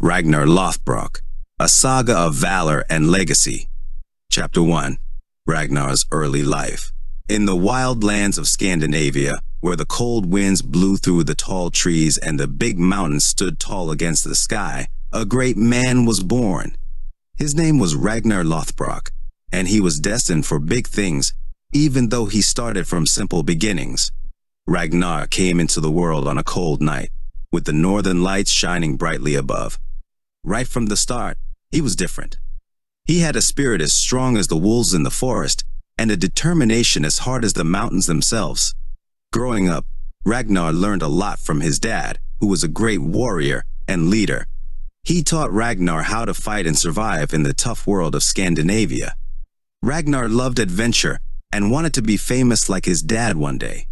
Ragnar Lothbrok, a saga of valor and legacy. Chapter 1. Ragnar's early life. In the wild lands of Scandinavia, where the cold winds blew through the tall trees and the big mountains stood tall against the sky, a great man was born. His name was Ragnar Lothbrok, and he was destined for big things, even though he started from simple beginnings. Ragnar came into the world on a cold night, with the northern lights shining brightly above. Right from the start, he was different. He had a spirit as strong as the wolves in the forest, and a determination as hard as the mountains themselves. Growing up, Ragnar learned a lot from his dad, who was a great warrior and leader. He taught Ragnar how to fight and survive in the tough world of Scandinavia. Ragnar loved adventure and wanted to be famous like his dad one day.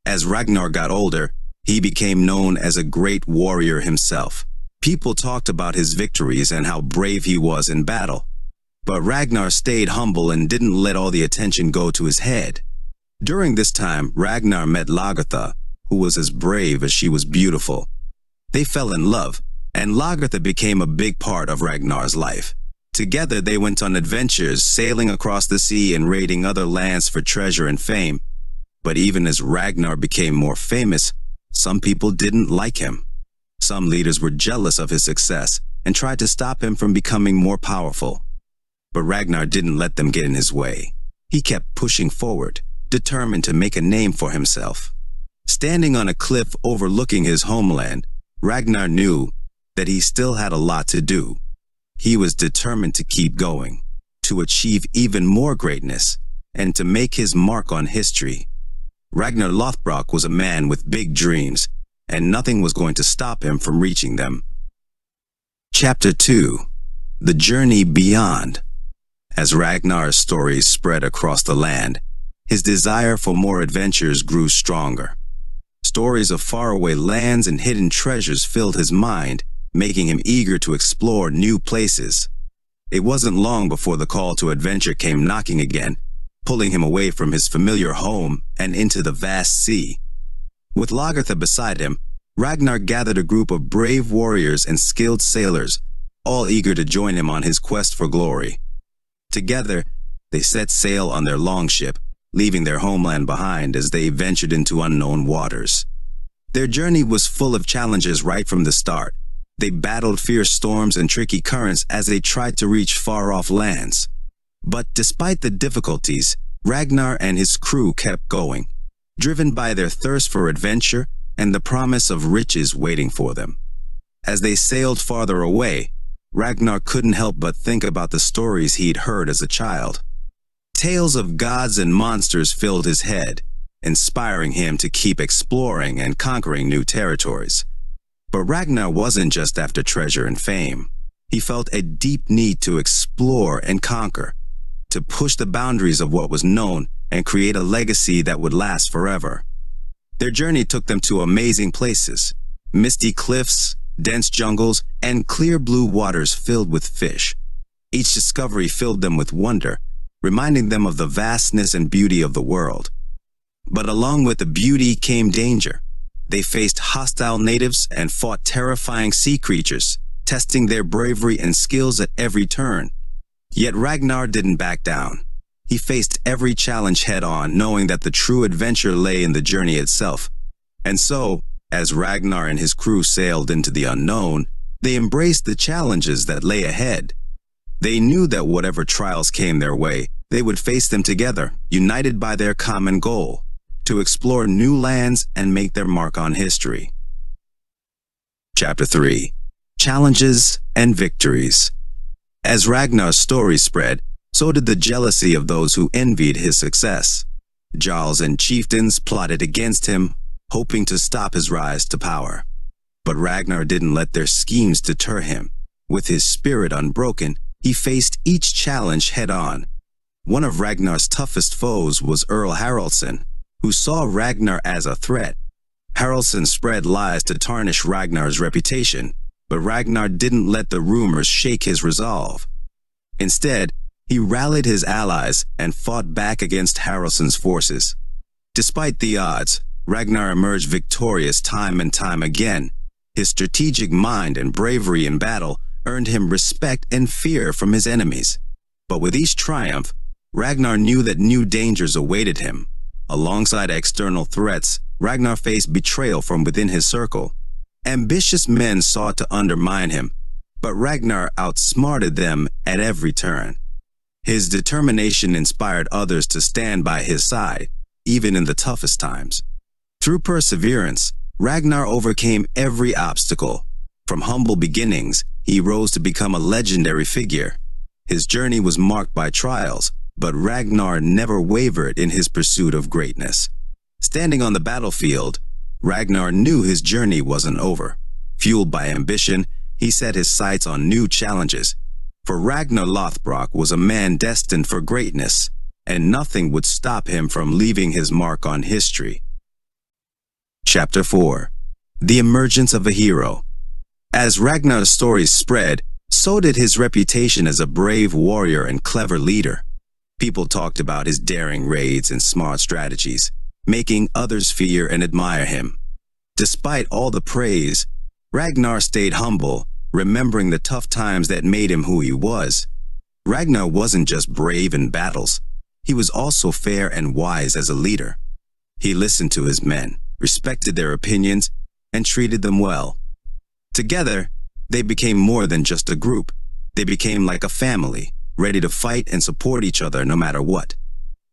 As Ragnar got older, he became known as a great warrior himself. People talked about his victories and how brave he was in battle. But Ragnar stayed humble and didn't let all the attention go to his head. During this time, Ragnar met Lagertha, who was as brave as she was beautiful. They fell in love, and Lagertha became a big part of Ragnar's life. Together they went on adventures, sailing across the sea and raiding other lands for treasure and fame. But even as Ragnar became more famous, some people didn't like him. Some leaders were jealous of his success and tried to stop him from becoming more powerful. But Ragnar didn't let them get in his way. He kept pushing forward, determined to make a name for himself. Standing on a cliff overlooking his homeland, Ragnar knew that he still had a lot to do. He was determined to keep going, to achieve even more greatness, and to make his mark on history. Ragnar Lothbrok was a man with big dreams, and nothing was going to stop him from reaching them. Chapter 2. The Journey Beyond. As Ragnar's stories spread across the land, his desire for more adventures grew stronger. Stories of faraway lands and hidden treasures filled his mind, making him eager to explore new places. It wasn't long before the call to adventure came knocking again, pulling him away from his familiar home and into the vast sea. With Lagertha beside him, Ragnar gathered a group of brave warriors and skilled sailors, all eager to join him on his quest for glory. Together, they set sail on their longship, leaving their homeland behind as they ventured into unknown waters. Their journey was full of challenges right from the start. They battled fierce storms and tricky currents as they tried to reach far-off lands. But despite the difficulties, Ragnar and his crew kept going, driven by their thirst for adventure and the promise of riches waiting for them. As they sailed farther away, Ragnar couldn't help but think about the stories he'd heard as a child. Tales of gods and monsters filled his head, inspiring him to keep exploring and conquering new territories. But Ragnar wasn't just after treasure and fame. He felt a deep need to explore and conquer, to push the boundaries of what was known and create a legacy that would last forever. Their journey took them to amazing places, misty cliffs, dense jungles, and clear blue waters filled with fish. Each discovery filled them with wonder, reminding them of the vastness and beauty of the world. But along with the beauty came danger. They faced hostile natives and fought terrifying sea creatures, testing their bravery and skills at every turn. Yet Ragnar didn't back down. He faced every challenge head-on, knowing that the true adventure lay in the journey itself. And so, as Ragnar and his crew sailed into the unknown, they embraced the challenges that lay ahead. They knew that whatever trials came their way, they would face them together, united by their common goal, to explore new lands and make their mark on history. Chapter 3. Challenges and Victories. As Ragnar's story spread, so did the jealousy of those who envied his success. Jarls and chieftains plotted against him, hoping to stop his rise to power. But Ragnar didn't let their schemes deter him. With his spirit unbroken, he faced each challenge head-on. One of Ragnar's toughest foes was Earl Haraldsson, who saw Ragnar as a threat. Haraldsson spread lies to tarnish Ragnar's reputation, but Ragnar didn't let the rumors shake his resolve. Instead, he rallied his allies and fought back against Haraldsson's forces. Despite the odds, Ragnar emerged victorious time and time again, His strategic mind and bravery in battle earned him respect and fear from his enemies. But with each triumph, Ragnar knew that new dangers awaited him. Alongside external threats, Ragnar faced betrayal from within his circle. Ambitious men sought to undermine him, but Ragnar outsmarted them at every turn. His determination inspired others to stand by his side, even in the toughest times. Through perseverance, Ragnar overcame every obstacle. From humble beginnings, he rose to become a legendary figure. His journey was marked by trials, but Ragnar never wavered in his pursuit of greatness. Standing on the battlefield, Ragnar knew his journey wasn't over. Fueled by ambition, he set his sights on new challenges. For Ragnar Lothbrok was a man destined for greatness, and nothing would stop him from leaving his mark on history. Chapter 4. The Emergence of a Hero. As Ragnar's story spread, so did his reputation as a brave warrior and clever leader. People talked about his daring raids and smart strategies, making others fear and admire him. Despite all the praise, Ragnar stayed humble, remembering the tough times that made him who he was. Ragnar wasn't just brave in battles. He was also fair and wise as a leader. He listened to his men, respected their opinions, and treated them well. Together, they became more than just a group. They became like a family, ready to fight and support each other no matter what.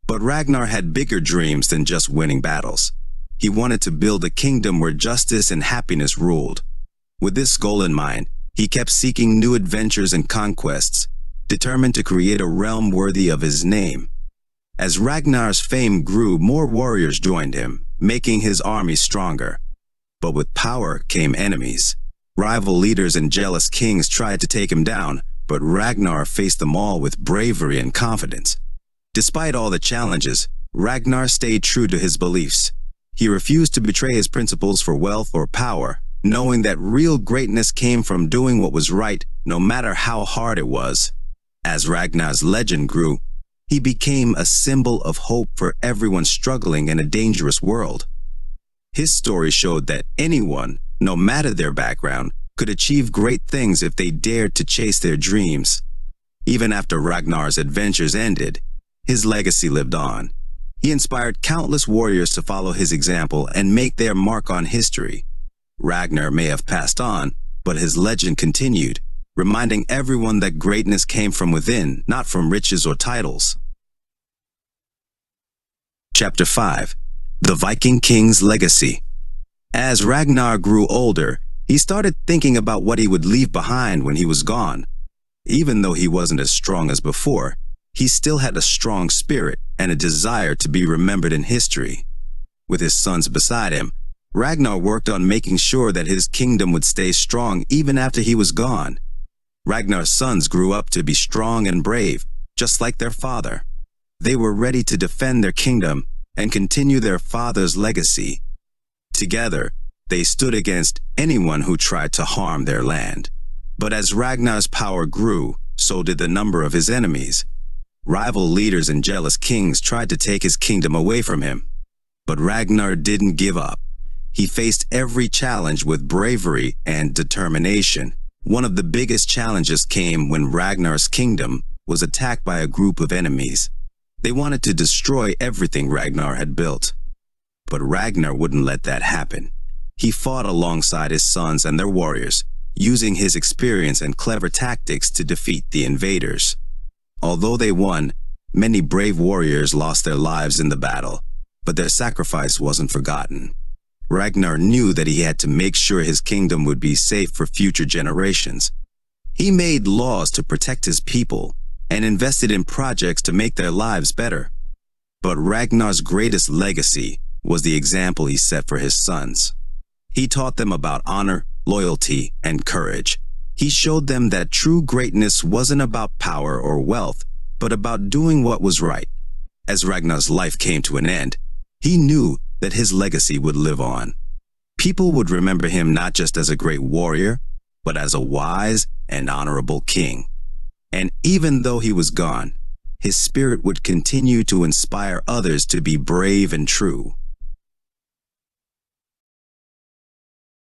But Ragnar had bigger dreams than just winning battles. He wanted to build a kingdom where justice and happiness ruled. With this goal in mind, he kept seeking new adventures and conquests, determined to create a realm worthy of his name. As Ragnar's fame grew, more warriors joined him, making his army stronger. But with power came enemies. Rival leaders and jealous kings tried to take him down, but Ragnar faced them all with bravery and confidence. Despite all the challenges, Ragnar stayed true to his beliefs. He refused to betray his principles for wealth or power, knowing that real greatness came from doing what was right, no matter how hard it was. As Ragnar's legend grew, he became a symbol of hope for everyone struggling in a dangerous world. His story showed that anyone, no matter their background, could achieve great things if they dared to chase their dreams. Even after Ragnar's adventures ended, his legacy lived on. He inspired countless warriors to follow his example and make their mark on history. Ragnar may have passed on, but his legend continued, reminding everyone that greatness came from within, not from riches or titles. Chapter 5. The Viking King's Legacy. As Ragnar grew older, he started thinking about what he would leave behind when he was gone. Even though he wasn't as strong as before, he still had a strong spirit and a desire to be remembered in history. With his sons beside him, Ragnar worked on making sure that his kingdom would stay strong even after he was gone. Ragnar's sons grew up to be strong and brave, just like their father. They were ready to defend their kingdom and continue their father's legacy. Together, they stood against anyone who tried to harm their land. But as Ragnar's power grew, so did the number of his enemies. Rival leaders and jealous kings tried to take his kingdom away from him. But Ragnar didn't give up. He faced every challenge with bravery and determination. One of the biggest challenges came when Ragnar's kingdom was attacked by a group of enemies. They wanted to destroy everything Ragnar had built. But Ragnar wouldn't let that happen. He fought alongside his sons and their warriors, using his experience and clever tactics to defeat the invaders. Although they won, many brave warriors lost their lives in the battle, but their sacrifice wasn't forgotten. Ragnar knew that he had to make sure his kingdom would be safe for future generations. He made laws to protect his people and invested in projects to make their lives better. But Ragnar's greatest legacy was the example he set for his sons. He taught them about honor, loyalty, and courage. He showed them that true greatness wasn't about power or wealth, but about doing what was right. As Ragnar's life came to an end, he knew that his legacy would live on. People would remember him not just as a great warrior, but as a wise and honorable king. And even though he was gone, his spirit would continue to inspire others to be brave and true.